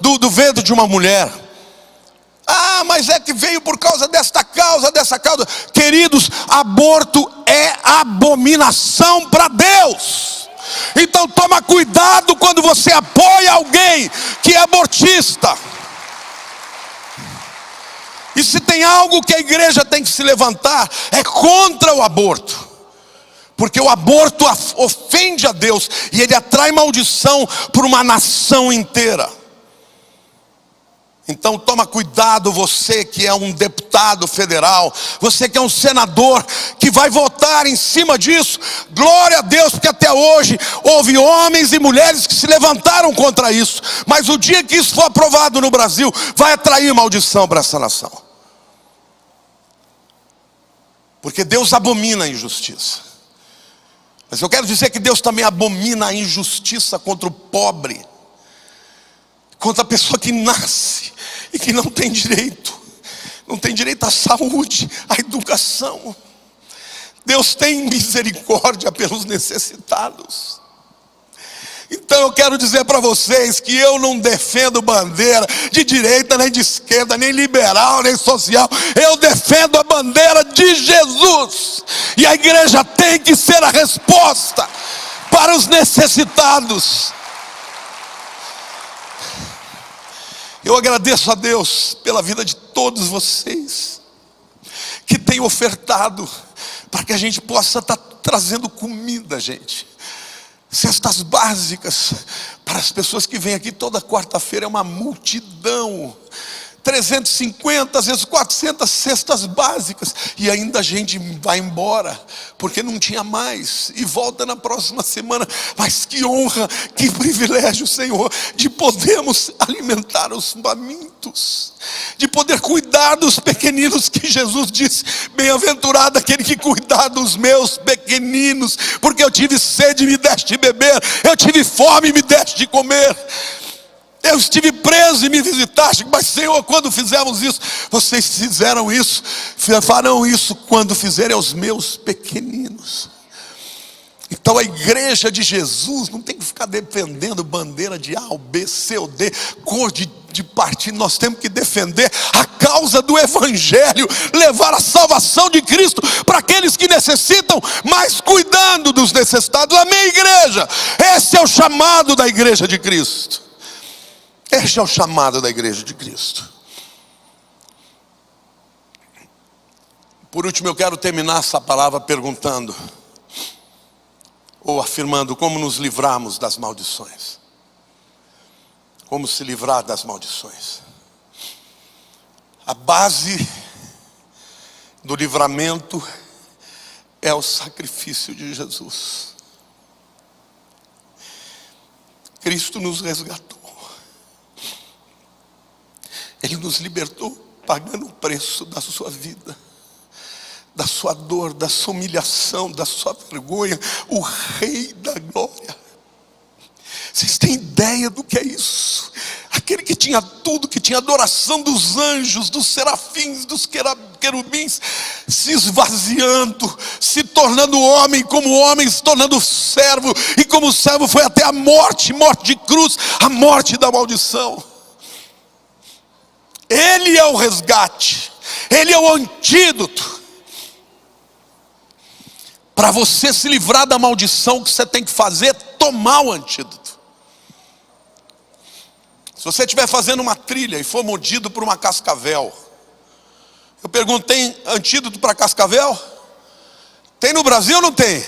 do ventre de uma mulher. Mas é que veio por causa dessa causa. Queridos, aborto é abominação para Deus. Então toma cuidado quando você apoia alguém que é abortista. E se tem algo que a igreja tem que se levantar, é contra o aborto. Porque o aborto ofende a Deus e ele atrai maldição por uma nação inteira. Então toma cuidado, você que é um deputado federal, você que é um senador, que vai votar em cima disso. Glória a Deus, porque até hoje houve homens e mulheres que se levantaram contra isso. Mas o dia que isso for aprovado no Brasil, vai atrair maldição para essa nação. Porque Deus abomina a injustiça. Mas eu quero dizer que Deus também abomina a injustiça contra o pobre, contra a pessoa que nasce e que não tem direito à saúde, à educação. Deus tem misericórdia pelos necessitados. Então eu quero dizer para vocês que eu não defendo bandeira de direita, nem de esquerda, nem liberal, nem social. Eu defendo a bandeira de Jesus. E a igreja tem que ser a resposta para os necessitados. Eu agradeço a Deus pela vida de todos vocês que têm ofertado para que a gente possa estar trazendo comida, gente. Cestas básicas para as pessoas que vêm aqui toda quarta-feira. É uma multidão, 350, às vezes 400 cestas básicas, e ainda a gente vai embora porque não tinha mais e volta na próxima semana. Mas que honra, que privilégio, Senhor, de podermos alimentar os famintos, de poder cuidar dos pequeninos, que Jesus disse: bem-aventurado aquele que cuidar dos meus pequeninos, porque eu tive sede e me deste de beber, eu tive fome e me deste de comer, eu estive preso e me visitaste. Mas, Senhor, quando fizemos isso, vocês fizeram isso, farão isso quando fizerem aos meus pequeninos. Então a igreja de Jesus não tem que ficar defendendo bandeira de A, ou B, C ou D, cor de partido. Nós temos que defender a causa do evangelho, levar a salvação de Cristo para aqueles que necessitam, mas cuidando dos necessitados. Amém, igreja? Esse é o chamado da igreja de Cristo. Este é o chamado da igreja de Cristo. Por último, eu quero terminar essa palavra perguntando, ou afirmando, como nos livrarmos das maldições. Como se livrar das maldições. A base do livramento é o sacrifício de Jesus. Cristo nos resgatou. Ele nos libertou pagando o preço da sua vida, da sua dor, da sua humilhação, da sua vergonha. O Rei da Glória. Vocês têm ideia do que é isso? Aquele que tinha tudo, que tinha adoração dos anjos, dos serafins, dos querubins, se esvaziando, se tornando homem, como homem, se tornando servo, e como servo foi até a morte, morte de cruz, a morte da maldição. Ele é o resgate, Ele é o antídoto. Para você se livrar da maldição, o que você tem que fazer é tomar o antídoto. Se você estiver fazendo uma trilha e for mordido por uma cascavel, eu pergunto: tem antídoto para cascavel? Tem no Brasil ou não tem?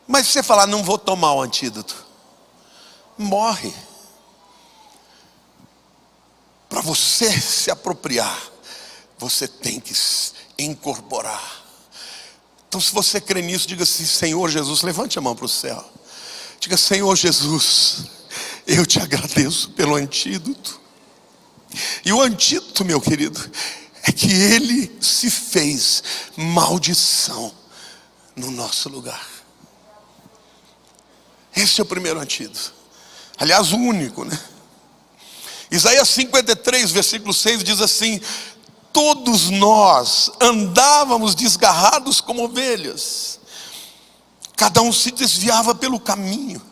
Mas se você falar: não vou tomar o antídoto, morre. Para você se apropriar, você tem que incorporar. Então, se você crê nisso, diga assim: Senhor Jesus, levante a mão para o céu. Diga: Senhor Jesus, eu te agradeço pelo antídoto. E o antídoto, meu querido, é que Ele se fez maldição no nosso lugar. Esse é o primeiro antídoto. Aliás, o único, né? Isaías 53, versículo 6 diz assim: todos nós andávamos desgarrados como ovelhas, cada um se desviava pelo caminho,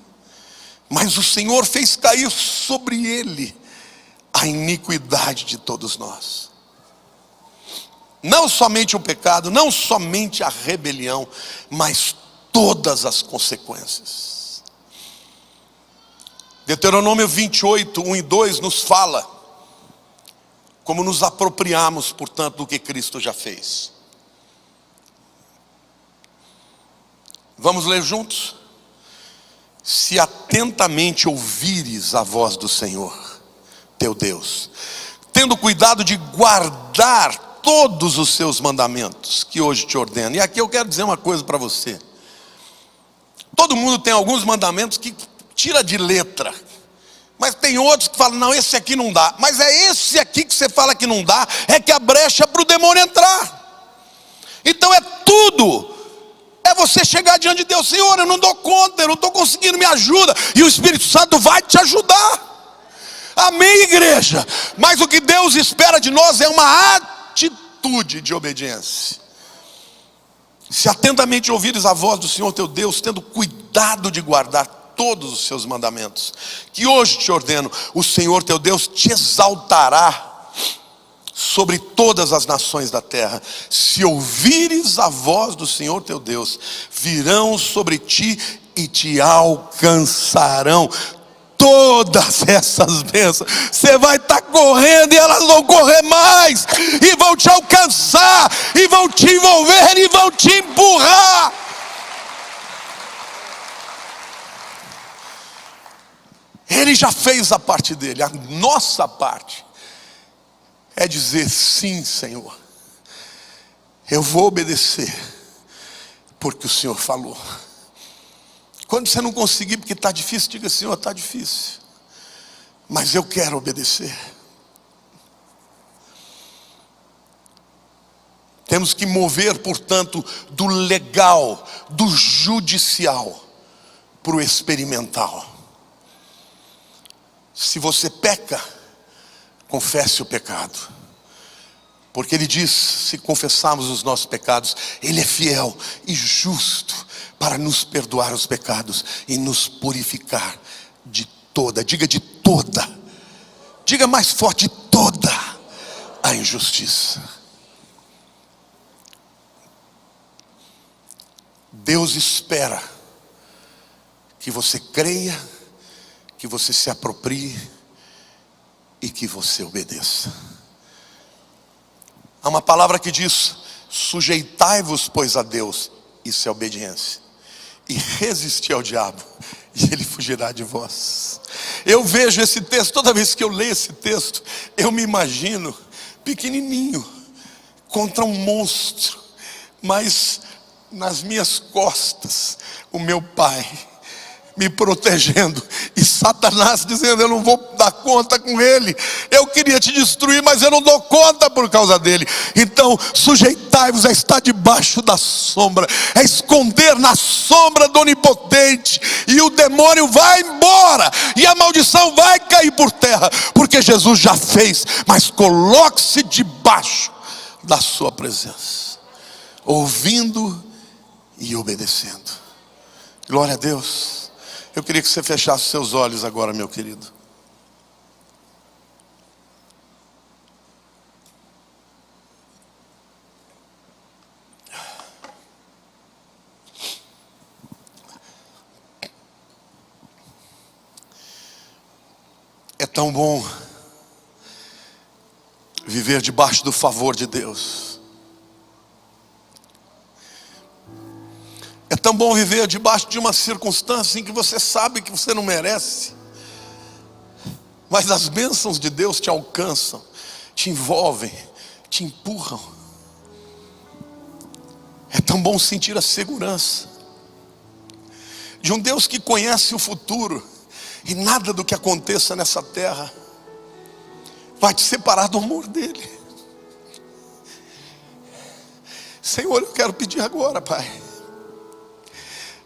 mas o Senhor fez cair sobre ele a iniquidade de todos nós. Não somente o pecado, não somente a rebelião, mas todas as consequências. Deuteronômio 28, 1 e 2 nos fala como nos apropriamos, portanto, do que Cristo já fez. Vamos ler juntos? Se atentamente ouvires a voz do Senhor, teu Deus, tendo cuidado de guardar todos os seus mandamentos que hoje te ordeno. E aqui eu quero dizer uma coisa para você. Todo mundo tem alguns mandamentos que tira de letra, mas tem outros que falam, não, esse aqui não dá. Mas é esse aqui que você fala que não dá, é que a brecha para o demônio entrar. Então é tudo. É você chegar diante de Deus, Senhor, eu não dou conta, eu não estou conseguindo, me ajuda. E o Espírito Santo vai te ajudar. Amém, igreja? Mas o que Deus espera de nós é uma atitude de obediência. Se atentamente ouvires a voz do Senhor teu Deus, tendo cuidado de guardar todos os seus mandamentos, que hoje te ordeno, o Senhor teu Deus te exaltará sobre todas as nações da terra. Se ouvires a voz do Senhor teu Deus, virão sobre ti e te alcançarão todas essas bênçãos. Você vai estar correndo e elas vão correr mais, e vão te alcançar, e vão te envolver, e vão te empurrar. Ele já fez a parte dele. A nossa parte é dizer, sim, Senhor, eu vou obedecer, porque o Senhor falou. Quando você não conseguir porque está difícil, diga, Senhor, está difícil, mas eu quero obedecer. Temos que mover, portanto, do legal, do judicial, para o experimental. Se você peca, confesse o pecado, porque Ele diz, se confessarmos os nossos pecados, Ele é fiel e justo para nos perdoar os pecados e nos purificar de toda, diga de toda, diga mais forte, de toda a injustiça. Deus espera que você creia, que você se aproprie e que você obedeça. Há uma palavra que diz, sujeitai-vos pois a Deus, isso é obediência, e resisti ao diabo, e ele fugirá de vós. Eu vejo esse texto, toda vez que eu leio esse texto, eu me imagino pequenininho, contra um monstro, mas nas minhas costas, o meu pai, me protegendo, e Satanás dizendo, eu não vou dar conta com ele, eu queria te destruir, mas eu não dou conta por causa dele. Então sujeitai-vos a estar debaixo da sombra, a esconder na sombra do onipotente, e o demônio vai embora, e a maldição vai cair por terra, porque Jesus já fez. Mas coloque-se debaixo da sua presença, ouvindo e obedecendo. Glória a Deus. Eu queria que você fechasse seus olhos agora, meu querido. É tão bom viver debaixo do favor de Deus. É tão bom viver debaixo de uma circunstância em que você sabe que você não merece, mas as bênçãos de Deus te alcançam, te envolvem, te empurram. É tão bom sentir a segurança de um Deus que conhece o futuro, e nada do que aconteça nessa terra vai te separar do amor dele. Senhor, eu quero pedir agora, Pai,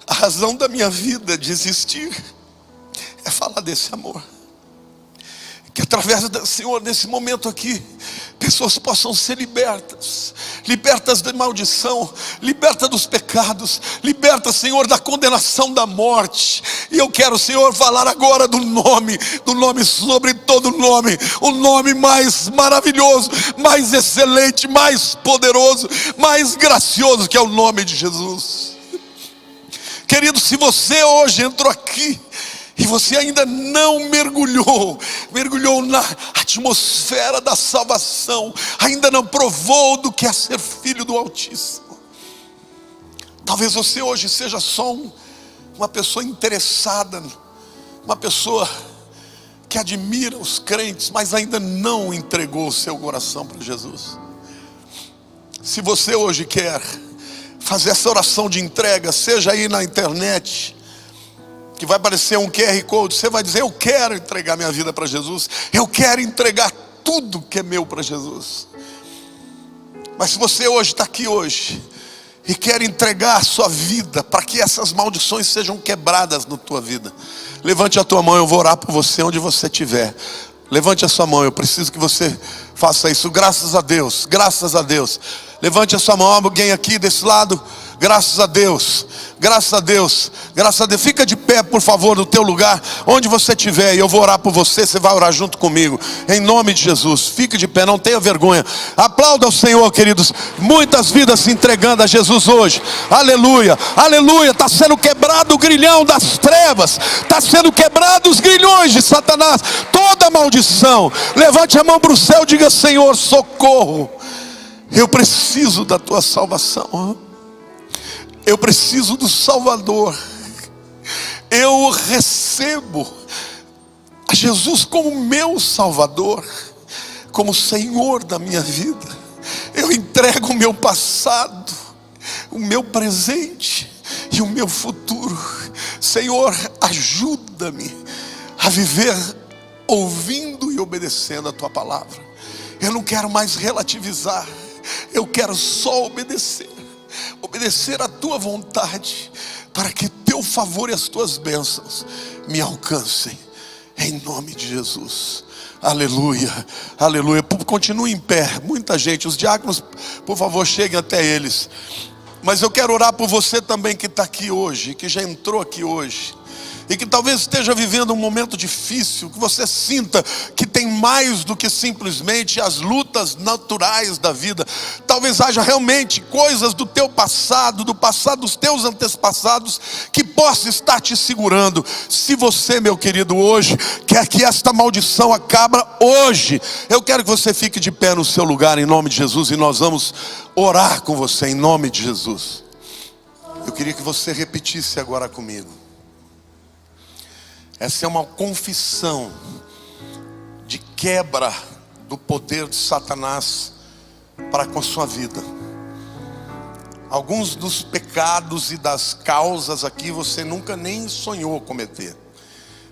a razão da minha vida de existir é falar desse amor. Que através do Senhor, nesse momento aqui, pessoas possam ser libertas. Libertas da maldição, libertas dos pecados, libertas, Senhor, da condenação da morte. E eu quero, Senhor, falar agora do nome sobre todo nome, o nome mais maravilhoso, mais excelente, mais poderoso, mais gracioso, que é o nome de Jesus. Querido, se você hoje entrou aqui e você ainda não mergulhou na atmosfera da salvação, ainda não provou do que é ser filho do Altíssimo, talvez você hoje seja só uma pessoa interessada, uma pessoa que admira os crentes, mas ainda não entregou o seu coração para Jesus. Se você hoje quer fazer essa oração de entrega, seja aí na internet, que vai aparecer um QR Code, você vai dizer: eu quero entregar minha vida para Jesus, eu quero entregar tudo que é meu para Jesus. Mas se você hoje está aqui hoje e quer entregar a sua vida para que essas maldições sejam quebradas na tua vida, levante a tua mão, eu vou orar por você onde você estiver. Levante a sua mão, eu preciso que você faça isso. Graças a Deus, graças a Deus. Levante a sua mão, alguém aqui desse lado. Graças a Deus, graças a Deus, graças a Deus. Fica de pé, por favor, no teu lugar, onde você estiver, e eu vou orar por você, você vai orar junto comigo, em nome de Jesus. Fique de pé, não tenha vergonha. Aplauda o Senhor, queridos. Muitas vidas se entregando a Jesus hoje. Aleluia, aleluia. Está sendo quebrado o grilhão das trevas, está sendo quebrado os grilhões de Satanás, toda maldição. Levante a mão para o céu e diga: Senhor, socorro. Eu preciso da tua salvação. Eu preciso do Salvador. Eu recebo a Jesus como meu Salvador, como Senhor da minha vida. Eu entrego o meu passado, o meu presente e o meu futuro. Senhor, ajuda-me a viver ouvindo e obedecendo a tua palavra. Eu não quero mais relativizar, eu quero só obedecer a tua vontade, para que teu favor e as tuas bênçãos me alcancem, em nome de Jesus. Aleluia, aleluia. Continue em pé, muita gente, os diáconos, por favor, cheguem até eles. Mas eu quero orar por você também que está aqui hoje, que já entrou aqui hoje, e que talvez esteja vivendo um momento difícil, que você sinta que tem mais do que simplesmente as lutas naturais da vida. Talvez haja realmente coisas do teu passado, do passado dos teus antepassados, que possa estar te segurando. Se você, meu querido, hoje quer que esta maldição acabe hoje, eu quero que você fique de pé no seu lugar, em nome de Jesus, e nós vamos orar com você, em nome de Jesus. Eu queria que você repetisse agora comigo. Essa é uma confissão de quebra do poder de Satanás para com a sua vida. Alguns dos pecados e das causas aqui você nunca nem sonhou cometer.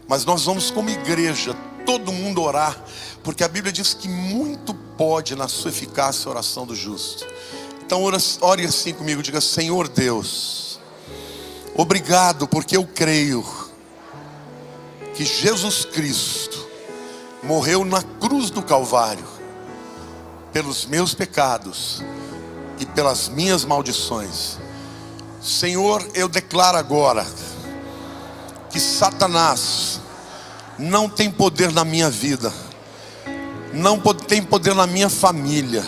Mas nós vamos, como igreja, todo mundo orar, porque a Bíblia diz que muito pode na sua eficácia a oração do justo. Então ore assim comigo, diga: Senhor Deus, obrigado, porque eu creio que Jesus Cristo morreu na cruz do Calvário pelos meus pecados e pelas minhas maldições. Senhor, eu declaro agora que Satanás não tem poder na minha vida, não tem poder na minha família,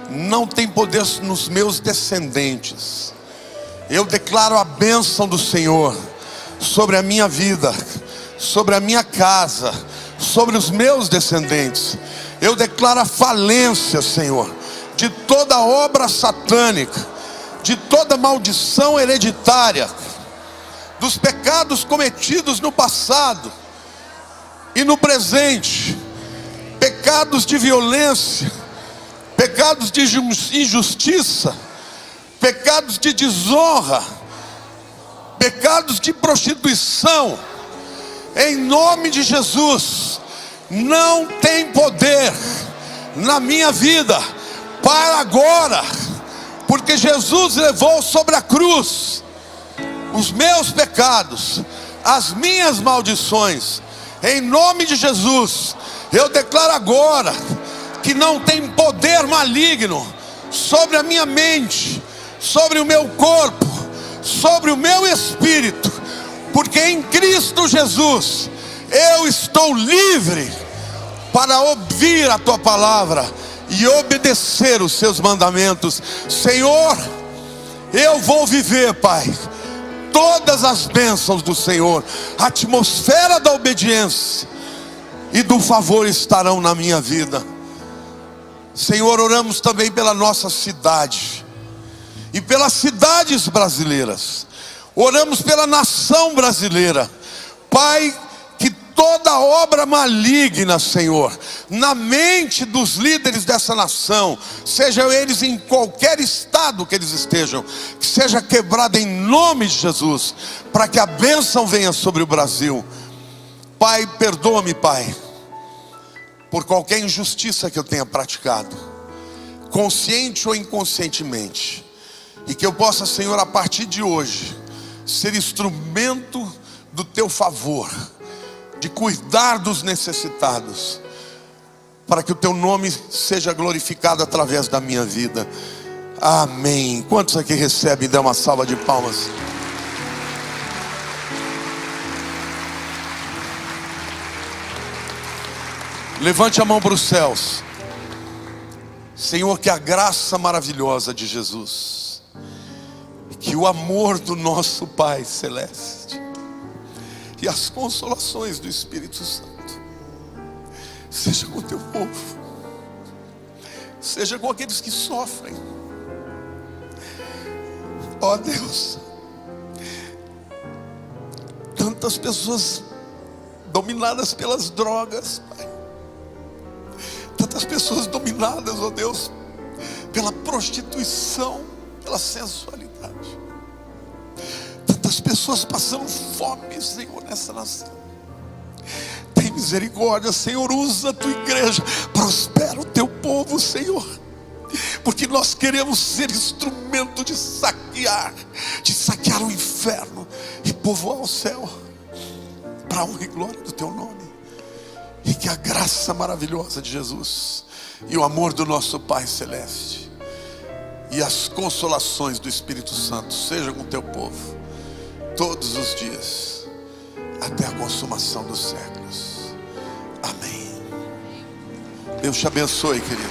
não tem poder nos meus descendentes. Eu declaro a bênção do Senhor sobre a minha vida, sobre a minha casa, sobre os meus descendentes. Eu declaro a falência, Senhor, de toda obra satânica, de toda maldição hereditária, dos pecados cometidos no passado e no presente, pecados de violência, pecados de injustiça, pecados de desonra, pecados de prostituição. Em nome de Jesus, não tem poder na minha vida para agora, porque Jesus levou sobre a cruz os meus pecados, as minhas maldições. Em nome de Jesus, eu declaro agora que não tem poder maligno sobre a minha mente, sobre o meu corpo, sobre o meu espírito, porque em Cristo Jesus eu estou livre para ouvir a tua palavra e obedecer os seus mandamentos. Senhor, eu vou viver, Pai, todas as bênçãos do Senhor. A atmosfera da obediência e do favor estarão na minha vida. Senhor, oramos também pela nossa cidade e pelas cidades brasileiras. Oramos pela nação brasileira. Pai, que toda obra maligna, Senhor, na mente dos líderes dessa nação, sejam eles em qualquer estado que eles estejam, que seja quebrada em nome de Jesus, para que a bênção venha sobre o Brasil. Pai, perdoa-me, Pai, por qualquer injustiça que eu tenha praticado, consciente ou inconscientemente, e que eu possa, Senhor, a partir de hoje, ser instrumento do Teu favor, de cuidar dos necessitados, para que o Teu nome seja glorificado através da minha vida. Amém. Quantos aqui recebem? Dê uma salva de palmas. Levante a mão para os céus. Senhor, que a graça maravilhosa de Jesus, que o amor do nosso Pai Celeste e as consolações do Espírito Santo seja com o Teu povo, seja com aqueles que sofrem. Ó Deus, tantas pessoas dominadas pelas drogas, Pai, tantas pessoas dominadas, ó Deus, pela prostituição, pela sensualidade, tantas pessoas passando fome, Senhor, nessa nação. Tem misericórdia, Senhor, usa a Tua igreja, prospera o Teu povo, Senhor, porque nós queremos ser instrumento de saquear o inferno e povoar o céu, para a honra e glória do Teu nome. E que a graça maravilhosa de Jesus e o amor do nosso Pai Celeste e as consolações do Espírito Santo sejam com o Teu povo todos os dias, até a consumação dos séculos. Amém. Deus te abençoe, querido.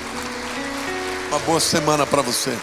Uma boa semana para você.